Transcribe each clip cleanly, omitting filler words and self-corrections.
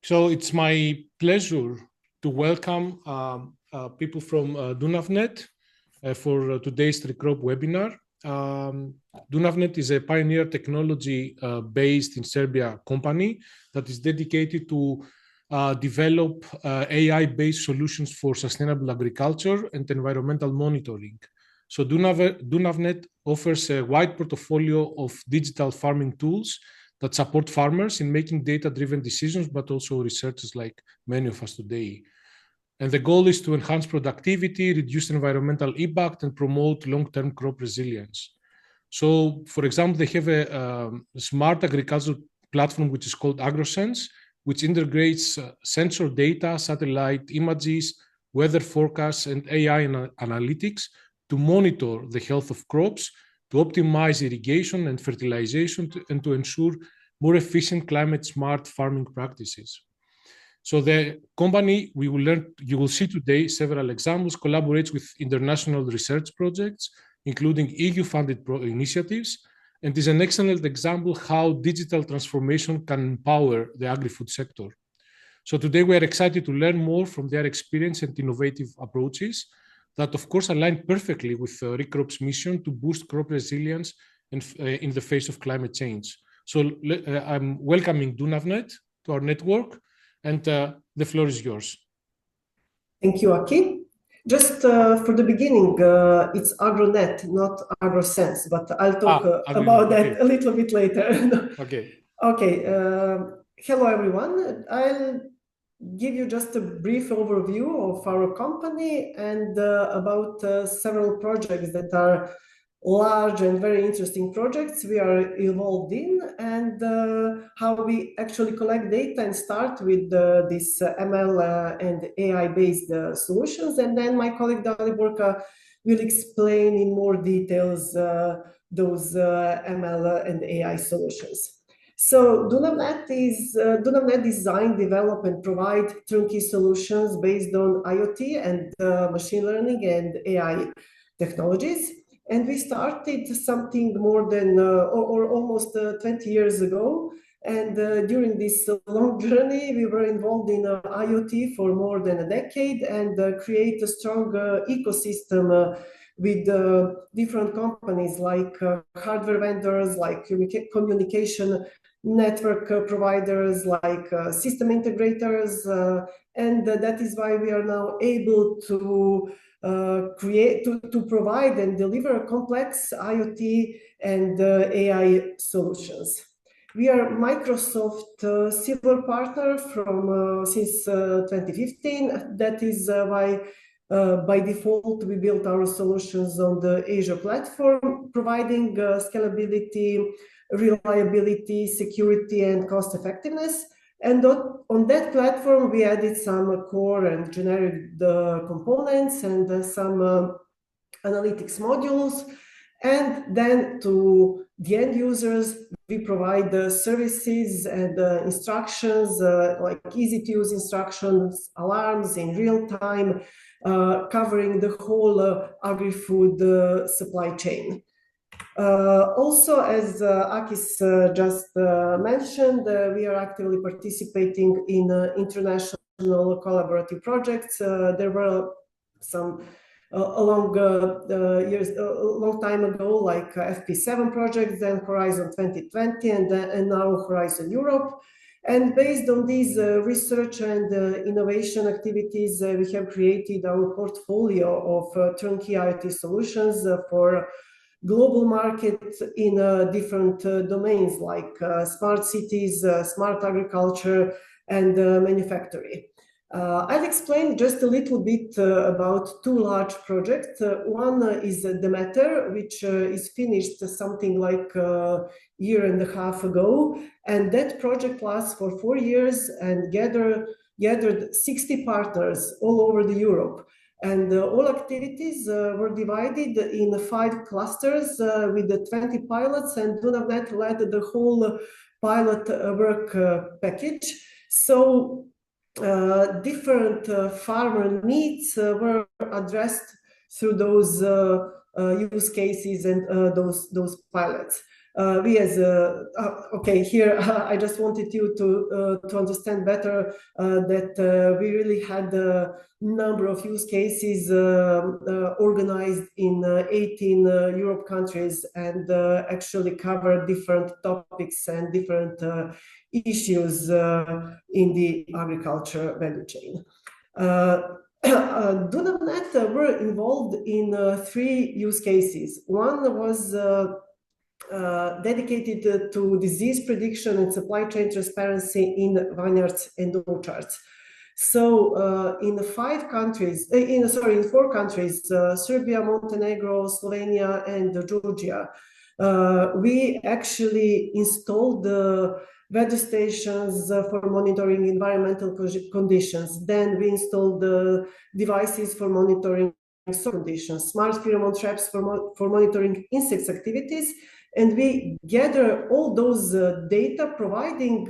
So it's my pleasure to welcome people from DUNAVnet for today's Recrop webinar. DUNAVnet is a pioneer technology based in Serbia company that is dedicated to develop AI-based solutions for sustainable agriculture and environmental monitoring. So DUNAVnet offers a wide portfolio of digital farming tools that support farmers in making data-driven decisions, but also researchers like many of us today. And the goal is to enhance productivity, reduce environmental impact, and promote long-term crop resilience. So, for example, they have a smart agriculture platform which is called Agrosense, which integrates sensor data, satellite images, weather forecasts, and AI analytics to monitor the health of crops, to optimize irrigation and fertilization, and to ensure more efficient climate-smart farming practices. So the company, you will see today several examples, collaborates with international research projects, including EU-funded initiatives, and is an excellent example how digital transformation can empower the agri-food sector. So today we are excited to learn more from their experience and innovative approaches that, of course, align perfectly with Recrop's mission to boost crop resilience in the face of climate change. So I'm welcoming DUNAVnet to our network, and the floor is yours. Thank you, Aki. Just for the beginning, it's Agronet, not Agrosense, but I'll talk about that a little bit later. Okay. Okay. Hello, everyone. I'll give you just a brief overview of our company and about several projects that are large and very interesting projects we are involved in, and how we actually collect data and start with this ML and AI-based solutions. And then my colleague Dalibor will explain in more details those ML and AI solutions. So DUNAVnet design, develop, and provide turnkey solutions based on IoT and machine learning and AI technologies. And we started something more than or almost 20 years ago. And during this long journey, we were involved in IoT for more than a decade and create a strong ecosystem with different companies like hardware vendors, like communication network providers, like system integrators. And that is why we are now able to provide and deliver complex IoT and AI solutions. We are Microsoft Silver Partner since 2015. That is why by default we built our solutions on the Azure platform, providing scalability, reliability, security, and cost effectiveness. And on that platform, we added some core and generic components and some analytics modules. And then to the end users, we provide the services and instructions, like easy-to-use instructions, alarms in real time, covering the whole agri-food supply chain. Also, as Akis just mentioned, we are actively participating in international collaborative projects. There were some a long time ago, like FP7 project, then Horizon 2020, and now Horizon Europe. And based on these research and innovation activities, we have created our portfolio of turnkey IoT solutions for global markets in different domains like smart cities, smart agriculture, and manufacturing. I'll explain just a little bit about two large projects. One is Demeter, which is finished something like a year and a half ago. And that project lasts for 4 years and gathered 60 partners all over the Europe. And all activities were divided in 5 clusters with the 20 pilots, and DUNAVnet led the whole pilot work package. So different farmer needs were addressed through those use cases and those pilots. we as okay, here I just wanted you to understand better that we really had a number of use cases organized in 18 Europe countries, and actually cover different topics and different issues in the agriculture value chain. DUNAVnet were involved in 3 use cases. One was dedicated to disease prediction and supply chain transparency in vineyards and orchards. So in 4 countries, Serbia, Montenegro, Slovenia, and Georgia, we actually installed weather stations for monitoring environmental conditions. Then we installed the devices for monitoring soil conditions, smart pheromone traps for monitoring insects activities, and we gather all those data, providing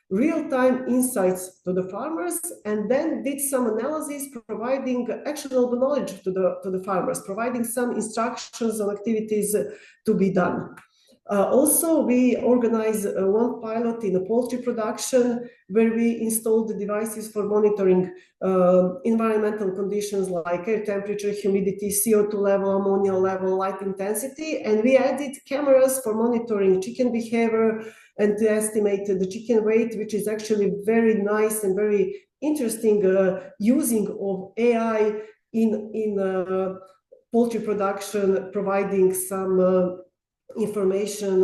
real-time insights to the farmers, and then did some analysis, providing actionable knowledge to the farmers, providing some instructions on activities to be done. Also, we organized one pilot in a poultry production where we installed the devices for monitoring environmental conditions like air temperature, humidity, CO2 level, ammonia level, light intensity, and we added cameras for monitoring chicken behavior and to estimate the chicken weight, which is actually very nice and very interesting using of AI in poultry production, providing some information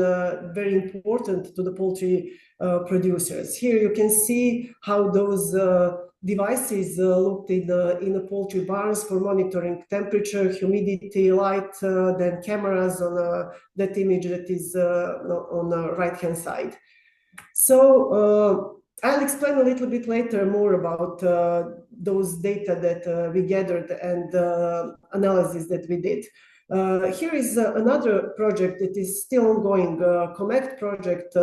very important to the poultry producers. Here you can see how those devices looked in the poultry barns for monitoring temperature, humidity, light, then cameras on that image that is on the right-hand side. So I'll explain a little bit later more about those data that we gathered and analysis that we did. Here is another project that is still ongoing, Connect project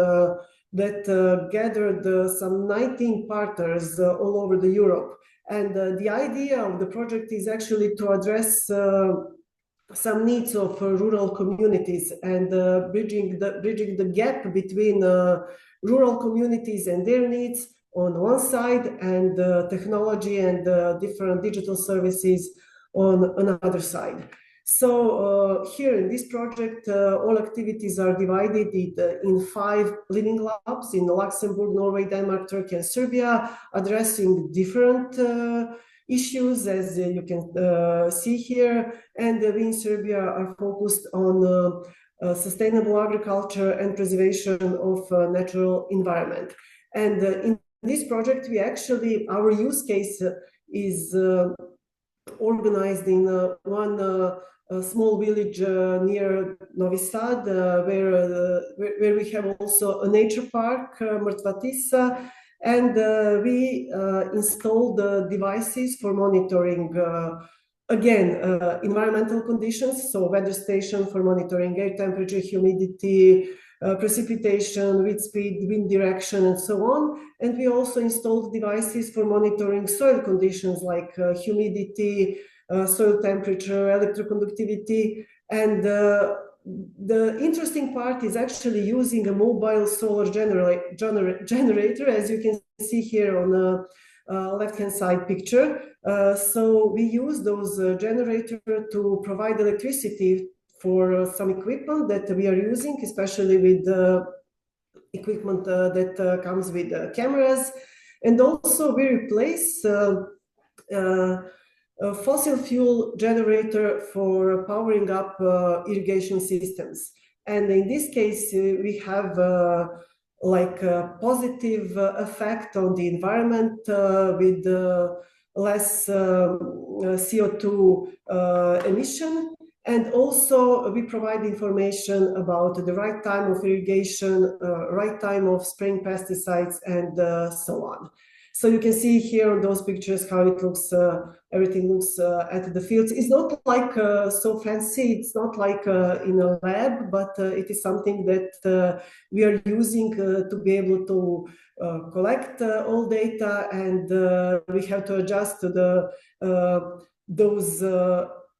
that gathered some 19 partners all over the Europe. And the idea of the project is actually to address some needs of rural communities and bridging the gap between rural communities and their needs on one side, and technology and different digital services on another side. So here in this project, all activities are divided in 5 living labs in Luxembourg, Norway, Denmark, Turkey, and Serbia, addressing different issues, as you can see here. And we in Serbia are focused on sustainable agriculture and preservation of natural environment. And in this project, we actually, our use case is organized in one small village near Novi Sad, where we have also a nature park, Mrtva Tisa, and we installed devices for monitoring again environmental conditions, so weather station for monitoring air temperature, humidity, precipitation, wind speed, wind direction, and so on. And we also installed devices for monitoring soil conditions like humidity, soil temperature, electroconductivity. And the interesting part is actually using a mobile solar generator, as you can see here on the left-hand side picture. So we use those generators to provide electricity for some equipment that we are using, especially with equipment that comes with cameras. And also we replace a fossil fuel generator for powering up irrigation systems. And in this case, we have like a positive effect on the environment with less CO2 emission. And also we provide information about the right time of irrigation, right time of spraying pesticides, and so on. So you can see here on those pictures how it looks, everything looks at the fields. It's not like so fancy, it's not like in a lab, but it is something that we are using to be able to collect all data, and we have to adjust to those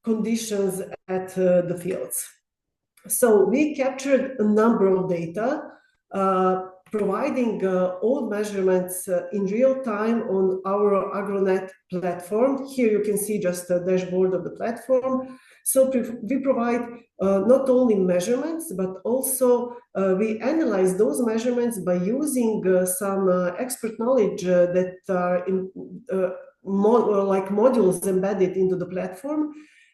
conditions at the fields. So we captured a number of data, providing all measurements in real time on our Agronet platform. Here you can see just a dashboard of the platform. So we provide not only measurements, but also we analyze those measurements by using some expert knowledge that are in, like modules embedded into the platform.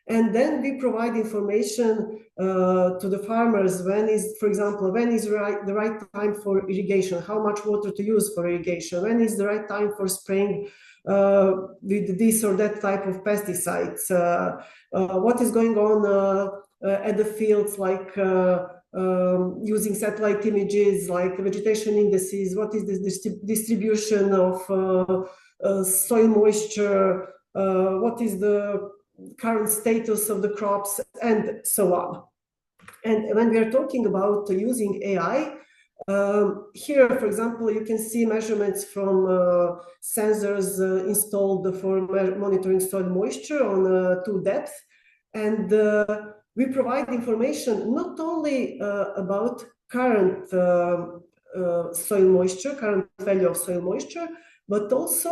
And then we provide information to the farmers when is, for example, when is the right time for irrigation, how much water to use for irrigation, when is the right time for spraying with this or that type of pesticides, what is going on at the fields, like using satellite images, like vegetation indices, what is the distribution of soil moisture, what is the current status of the crops, and so on. And when we are talking about using AI, here, for example, you can see measurements from sensors installed for monitoring soil moisture on 2 depth. And we provide information not only about current soil moisture, current value of soil moisture, but also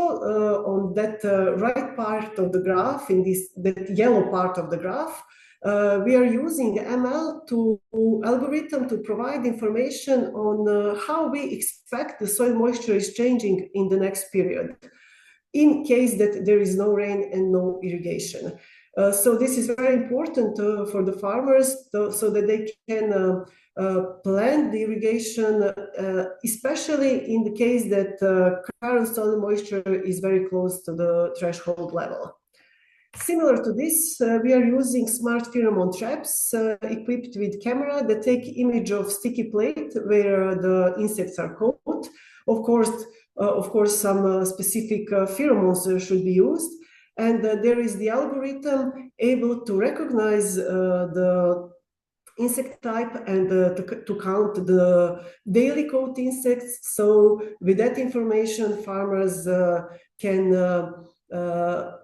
on that right part of the graph, in that yellow part of the graph, we are using ML algorithm to provide information on how we expect the soil moisture is changing in the next period, in case that there is no rain and no irrigation. So this is very important for the farmers so that they can plan the irrigation, especially in the case that current soil moisture is very close to the threshold level. Similar to this, we are using smart pheromone traps equipped with camera that take image of sticky plate where the insects are caught. Of course, some specific pheromones should be used. And there is the algorithm able to recognize the insect type and to count the daily caught insects. So with that information, farmers can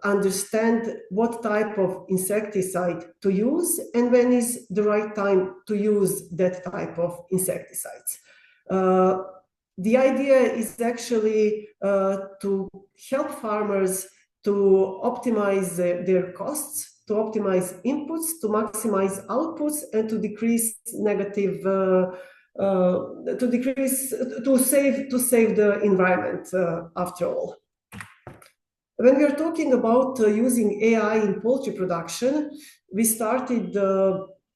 understand what type of insecticide to use and when is the right time to use that type of insecticides. The idea is actually to help farmers to optimize their costs, to optimize inputs, to maximize outputs, and to decrease negative, to save the environment after all. When we are talking about using AI in poultry production, we started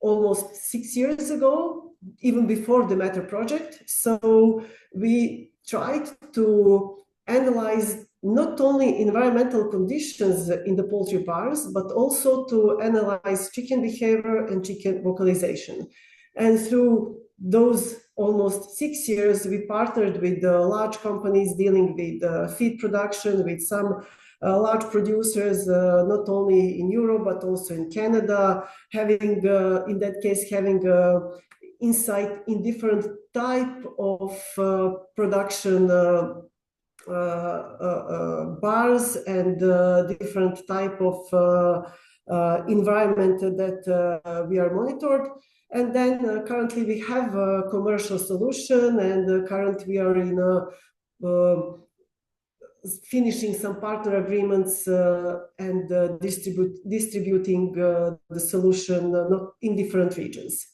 almost 6 years ago, even before the Matter project. So we tried to analyze not only environmental conditions in the poultry barns, but also to analyze chicken behavior and chicken vocalization. And through those almost 6 years, we partnered with large companies dealing with feed production, with some large producers, not only in Europe, but also in Canada, having, in that case, having insight in different type of production bars and different type of environment that we are monitored. And then currently we have a commercial solution, and currently we are in finishing some partner agreements and distributing the solution in different regions.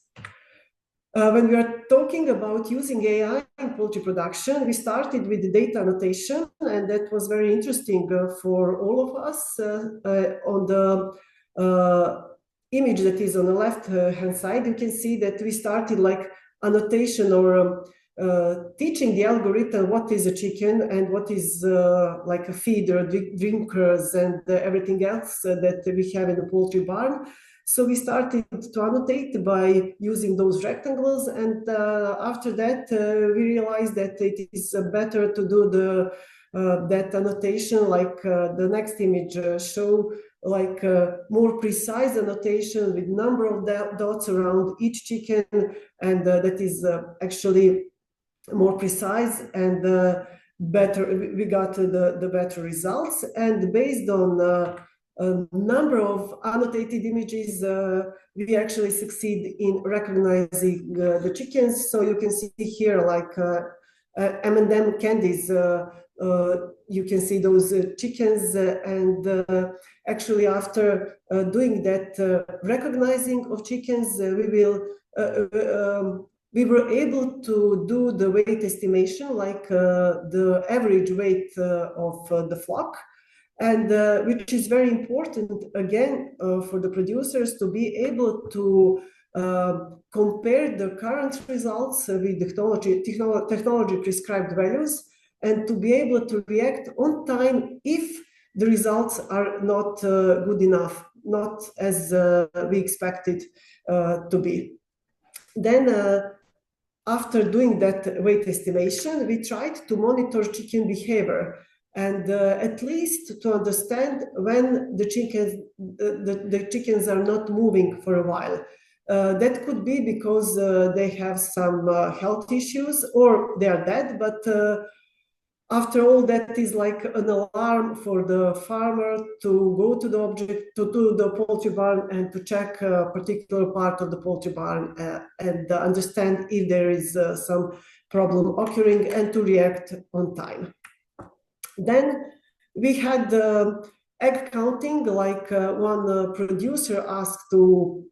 When we are talking about using AI in poultry production, we started with the data annotation, and that was very interesting for all of us. On the image that is on the left-hand side, you can see that we started like annotation or teaching the algorithm what is a chicken and what is like a feeder, drinkers, and everything else that we have in the poultry barn. So we started to annotate by using those rectangles, and after that we realized that it is better to do that annotation like the next image show, like more precise annotation with number of dots around each chicken, and that is actually more precise and better. We got the better results, and based on a number of annotated images, we actually succeed in recognizing the chickens. So you can see here like M&M candies, you can see those chickens, and actually after doing that recognizing of chickens, we were able to do the weight estimation, like the average weight of the flock, and which is very important again for the producers to be able to compare the current results with technology prescribed values, and to be able to react on time if the results are not good enough, not as we expected to be. Then after doing that weight estimation, we tried to monitor chicken behavior, and at least to understand when the chickens are not moving for a while. That could be because they have some health issues or they are dead, but after all, that is like an alarm for the farmer to go to the object, to the poultry barn, and to check a particular part of the poultry barn and understand if there is some problem occurring and to react on time. Then we had egg counting, like one producer asked to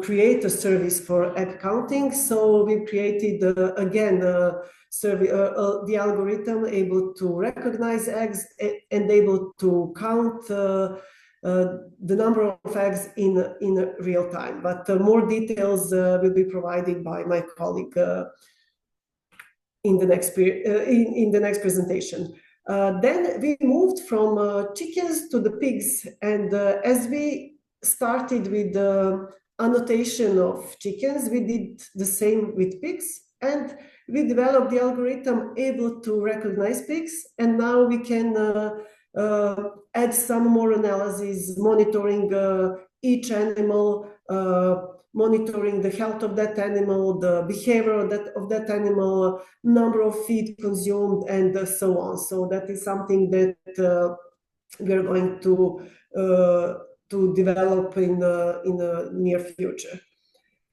create a service for egg counting. So we created again the algorithm able to recognize eggs and able to count the number of eggs in real time. But more details will be provided by my colleague in the next presentation. Then we moved from chickens to the pigs, and as we started with the annotation of chickens, we did the same with pigs, and we developed the algorithm able to recognize pigs, and now we can add some more analysis, monitoring each animal, monitoring the health of that animal, the behavior of that animal, number of feed consumed, and so on. So that is something that we're going to develop in the near future.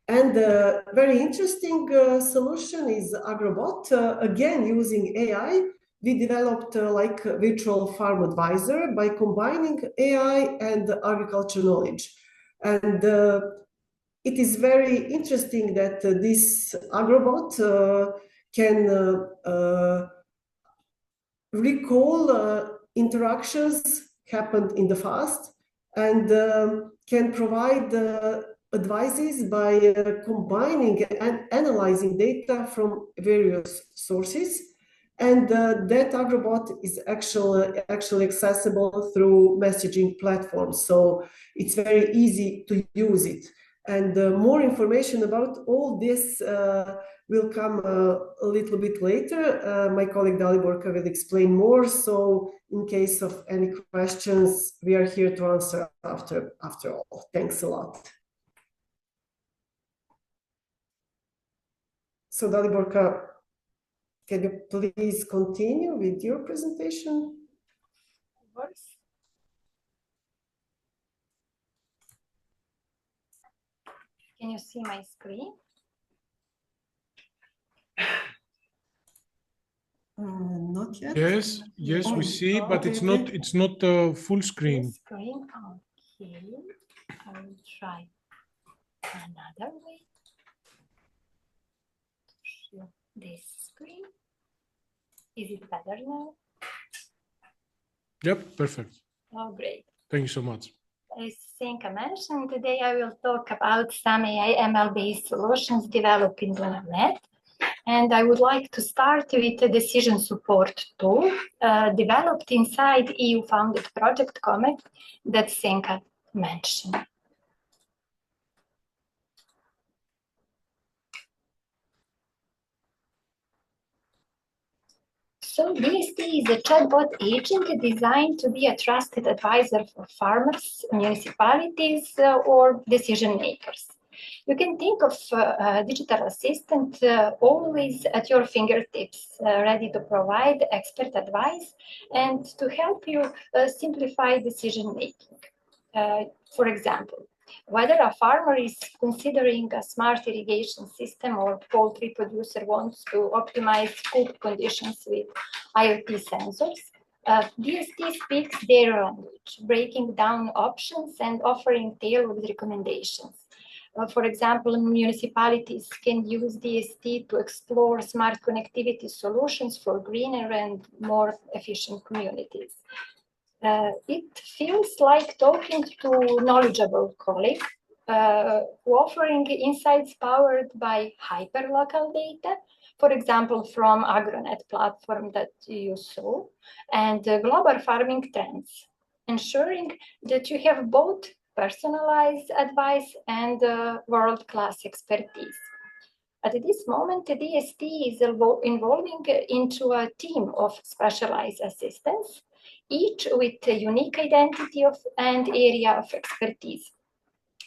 And a very interesting solution is Agrobot. Again, using AI, we developed like a virtual farm advisor by combining AI and agriculture knowledge. And it is very interesting that this Agrobot can recall interactions happened in the past, and can provide advices by combining and analyzing data from various sources. And that Agrobot is actually accessible through messaging platforms, so it's very easy to use it. And more information about all this will come a little bit later. My colleague Daliborka will explain more. So in case of any questions, we are here to answer after all. Thanks a lot. So Daliborka, can you please continue with your presentation? Of course. Can you see my screen? Not yet. Yes, we see, but okay, it's not full screen. Screen, okay. I will try another way to show this screen. Is it better now? Yep, perfect. Oh, great. Thank you so much. As Senka mentioned, today I will talk about some AI ML-based solutions developed in DUNAVnet. And I would like to start with a decision support tool developed inside EU-funded project COMET that Senka mentioned. So DST is a chatbot agent designed to be a trusted advisor for farmers, municipalities, or decision makers. You can think of a digital assistant always at your fingertips, ready to provide expert advice and to help you simplify decision making. For example, whether a farmer is considering a smart irrigation system or poultry producer wants to optimize food conditions with IoT sensors, DST speaks their language, breaking down options and offering tailored recommendations. For example, municipalities can use DST to explore smart connectivity solutions for greener and more efficient communities. It feels like talking to a knowledgeable colleague who offering insights powered by hyperlocal data, for example, from Agronet platform that you saw, and global farming trends, ensuring that you have both personalized advice and world-class expertise. At this moment, the DST is evolving into a team of specialized assistants, each with a unique identity and area of expertise.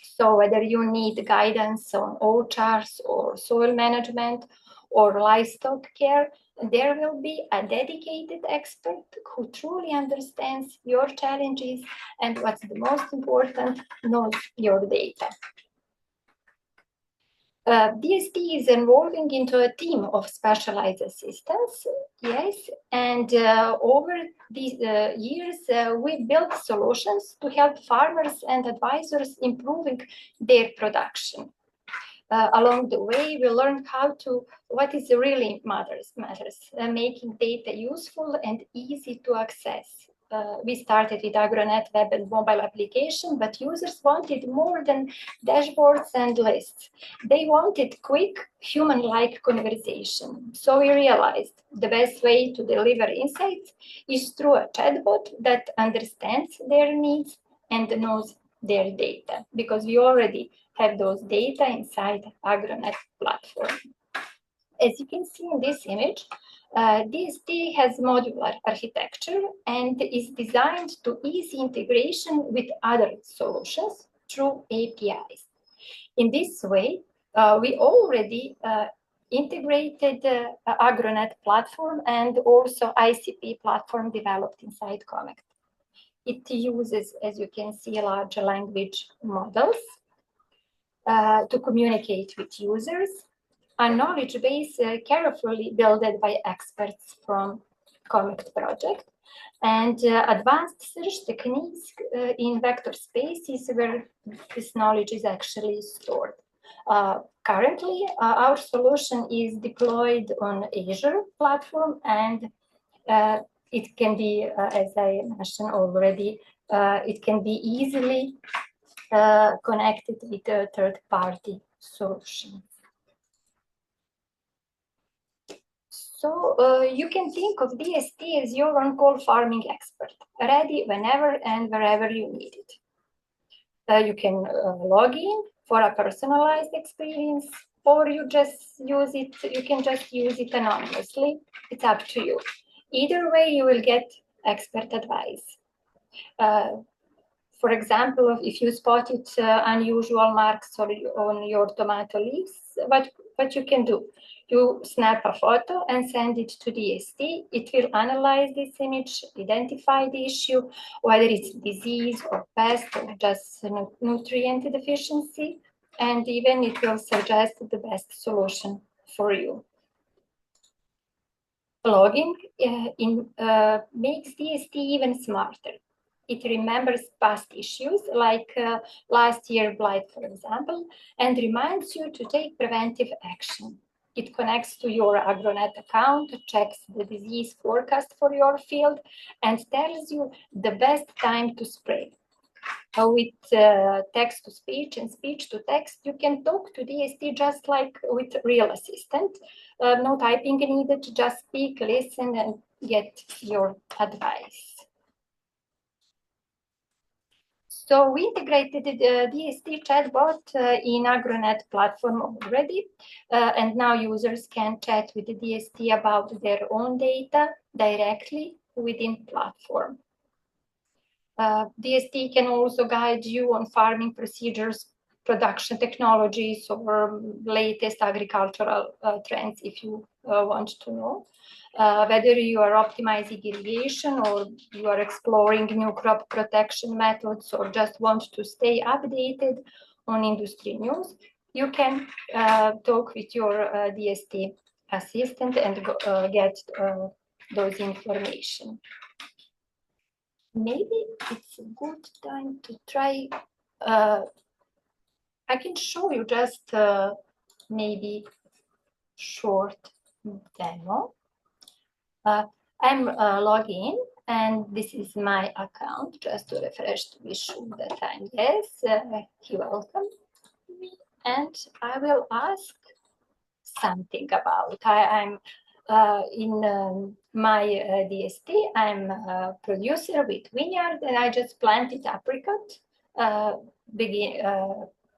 So whether you need guidance on orchards or soil management or livestock care, there will be a dedicated expert who truly understands your challenges and, what's the most important, knows your data. DST is evolving into a team of specialized assistants, yes, and over these years, we built solutions to help farmers and advisors improving their production. Along the way, we learned what is really matters, making data useful and easy to access. We started with Agronet web and mobile application, but users wanted more than dashboards and lists. They wanted quick, human-like conversation. So we realized the best way to deliver insights is through a chatbot that understands their needs and knows their data, because we already have those data inside Agronet platform. As you can see in this image, DST has modular architecture and is designed to ease integration with other solutions through APIs. In this way, we already integrated Agronet platform and also ICP platform developed inside Connect. It uses, as you can see, large language models to communicate with users, a knowledge base carefully built by experts from Connect project, and advanced search techniques in vector spaces where this knowledge is actually stored. Currently, our solution is deployed on Azure platform, and it can be, as I mentioned already, it can be easily connected with a third-party solution. So you can think of DST as your on-call farming expert, ready whenever and wherever you need it. You can log in for a personalized experience, or you just use it. You can just use it anonymously. It's up to you. Either way, you will get expert advice. For example, if you spotted unusual marks on your tomato leaves, what you can do? You snap a photo and send it to DST. It will analyze this image, identify the issue, whether it's disease or pest or just nutrient deficiency, and even it will suggest the best solution for you. Logging makes DST even smarter. It remembers past issues like last year blight, for example, and reminds you to take preventive action. It connects to your Agronet account, checks the disease forecast for your field, and tells you the best time to spray. With text-to-speech and speech-to-text, you can talk to DST just like with real assistant. No typing needed, just speak, listen, and get your advice. So we integrated the DST chatbot in Agronet platform already, and now users can chat with the DST about their own data directly within platform. DST can also guide you on farming procedures production technologies or latest agricultural trends if you want to know. Whether you are optimizing irrigation or you are exploring new crop protection methods or just want to stay updated on industry news, you can talk with your DST assistant and get those information. Maybe it's a good time to try. I can show you just maybe short demo. I'm logged in, and this is my account, just to refresh to be sure that I'm yes. He welcomed me, and I will ask something about. I'm in my DST. I'm a producer with vineyard, and I just planted apricot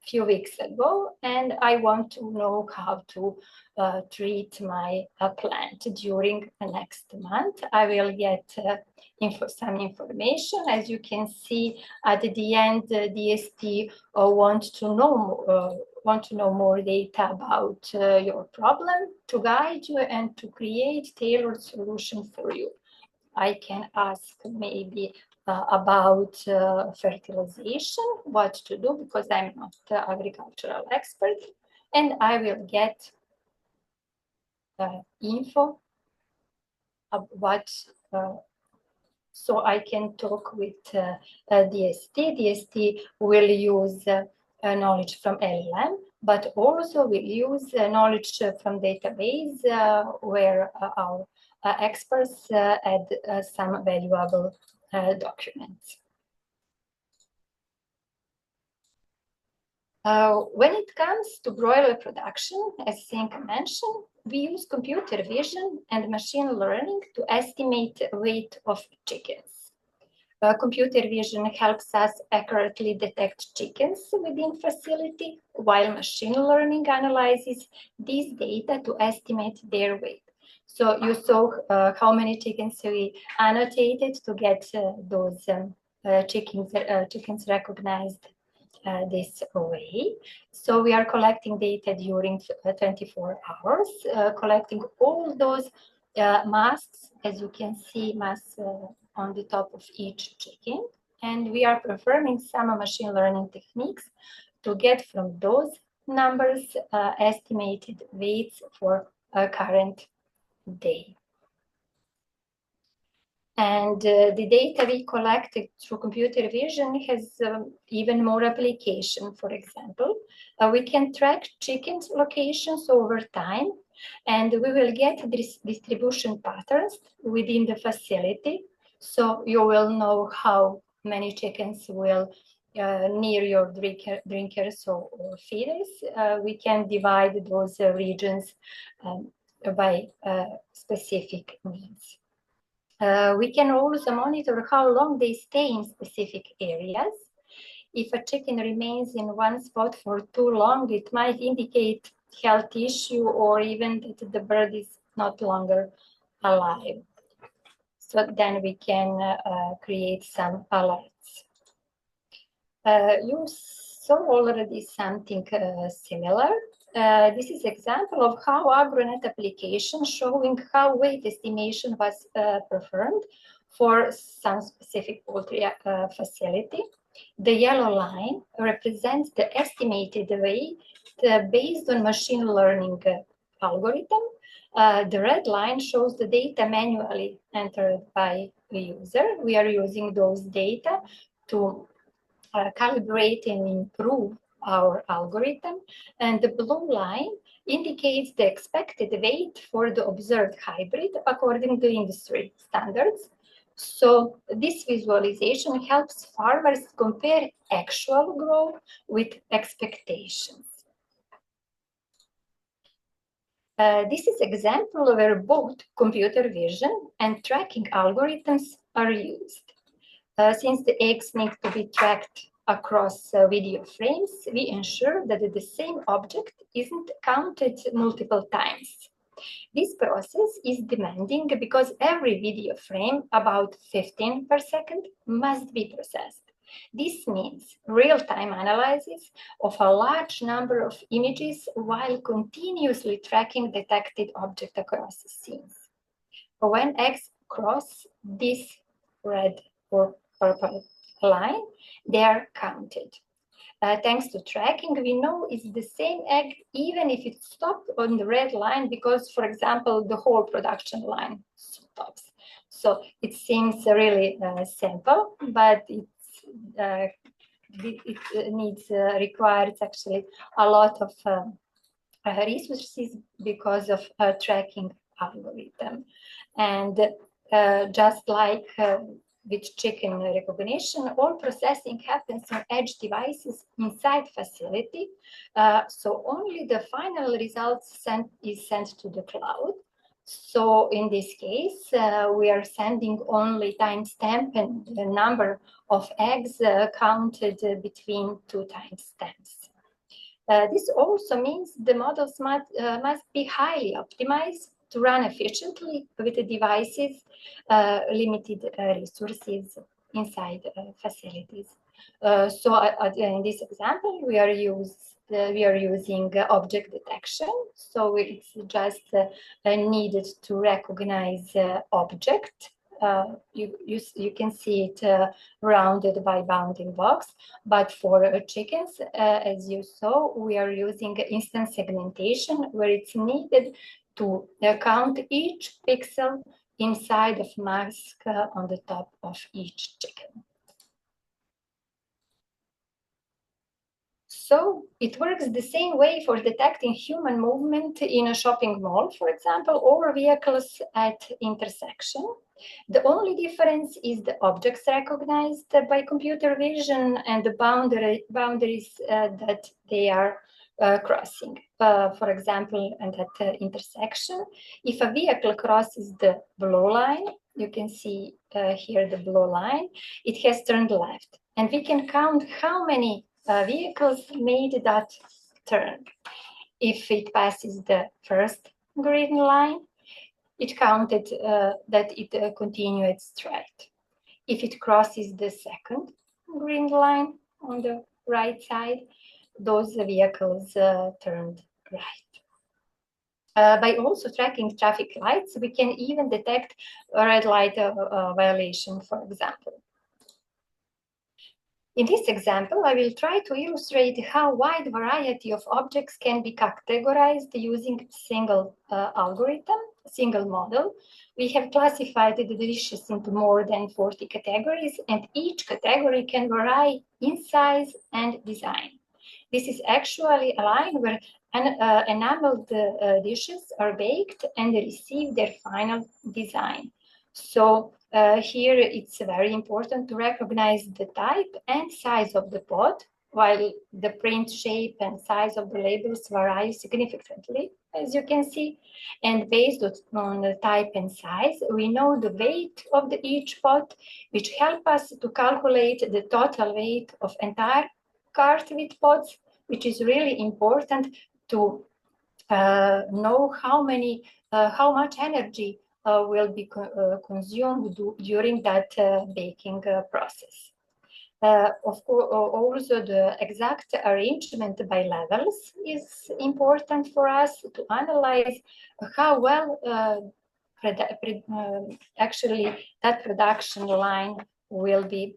few weeks ago, and I want to know how to treat my plant during the next month. I will get some information. As you can see at the end, DST want to know more data about your problem to guide you and to create tailored solution for you. I can ask maybe about fertilization, what to do, because I'm not an agricultural expert, and I will get info about so I can talk with DST. DST will use knowledge from LLM, but also will use knowledge from database where our experts add some valuable documents. When it comes to broiler production, as Senka mentioned, we use computer vision and machine learning to estimate weight of chickens. Computer vision helps us accurately detect chickens within facility, while machine learning analyzes these data to estimate their weight. So you saw how many chickens we annotated to get those chickens recognized this way. So we are collecting data during 24 hours, collecting all those masks, as you can see, masks on the top of each chicken. And we are performing some machine learning techniques to get from those numbers estimated weights for a current day. And the data we collected through computer vision has even more application. For example, we can track chickens' locations over time, and we will get distribution patterns within the facility. So you will know how many chickens will near your drinkers or feeders. We can divide those regions by specific needs. We can also monitor how long they stay in specific areas. If a chicken remains in one spot for too long, it might indicate health issue or even that the bird is not longer alive. So then we can create some alerts. You saw already something similar. This is example of how Agronet application showing how weight estimation was performed for some specific poultry facility. The yellow line represents the estimated weight based on machine learning algorithm. The red line shows the data manually entered by the user. We are using those data to calibrate and improve our algorithm, and the blue line indicates the expected weight for the observed hybrid according to industry standards. So this visualization helps farmers compare actual growth with expectations. This is an example where both computer vision and tracking algorithms are used. Since the eggs need to be tracked across video frames, we ensure that the same object isn't counted multiple times. This process is demanding because every video frame, about 15 per second, must be processed. This means real-time analysis of a large number of images while continuously tracking detected objects across scenes. When eggs cross this red or purple line, they are counted. Thanks to tracking, we know it's the same egg even if it stopped on the red line because, for example, the whole production line stops. So it seems really simple, but it requires actually a lot of resources because of tracking algorithm. And just like with chicken recognition, all processing happens on edge devices inside facility. So only the final results is sent to the cloud. So in this case, we are sending only timestamp and the number of eggs counted between two timestamps. This also means the models must be highly optimized to run efficiently with the devices, limited resources inside facilities. So in this example, we are using object detection. So it's just needed to recognize object. You can see it rounded by bounding box, but for chickens, as you saw, we are using instant segmentation where it's needed to count each pixel inside of mask on the top of each chicken. So it works the same way for detecting human movement in a shopping mall, for example, or vehicles at intersection. The only difference is the objects recognized by computer vision and the boundaries that they are crossing. For example, at that intersection, if a vehicle crosses the blue line, you can see here the blue line, it has turned left. And we can count how many vehicles made that turn. If it passes the first green line, it counted that it continued straight. If it crosses the second green line on the right side, those vehicles turned right. By also tracking traffic lights, we can even detect a red light violation, for example. In this example, I will try to illustrate how wide variety of objects can be categorized using single algorithm, single model. We have classified the dishes into more than 40 categories, and each category can vary in size and design. This is actually a line where enameled dishes are baked and receive their final design. So here it's very important to recognize the type and size of the pot, while the print shape and size of the labels vary significantly, as you can see. And based on the type and size, we know the weight of each pot, which help us to calculate the total weight of entire cart with pots, which is really important to know how much energy will be consumed during that baking process. Of course, also the exact arrangement by levels is important for us to analyze how well actually that production line will be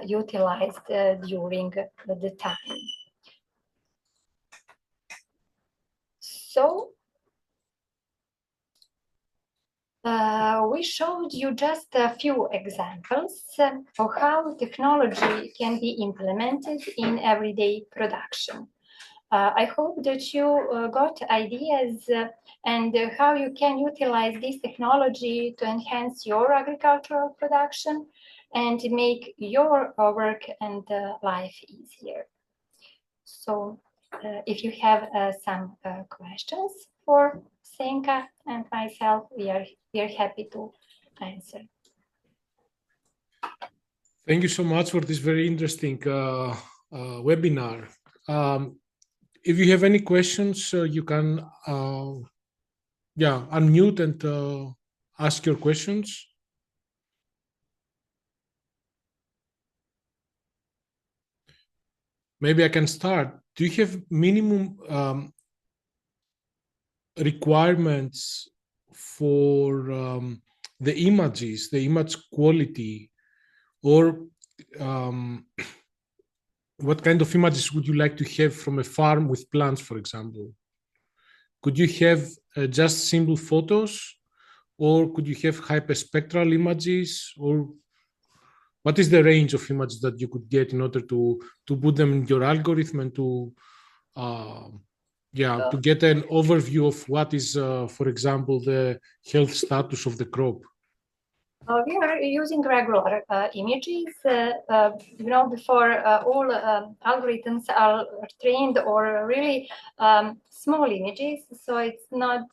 utilized during the time. So we showed you just a few examples of how technology can be implemented in everyday production. I hope that you got ideas and how you can utilize this technology to enhance your agricultural production and make your work and life easier. So if you have some questions for Senka and myself, we are happy to answer. Thank you so much for this very interesting webinar. If you have any questions, you can unmute and ask your questions. maybe I can start. Do you have minimum requirements for the images, the image quality, or what kind of images would you like to have from a farm with plants, for example? Could you have just simple photos, or could you have hyperspectral images, or what is the range of images that you could get in order to put them in your algorithm and to to get an overview of what is, for example, the health status of the crop? We are using regular images. Before all algorithms are trained or really small images, so it's not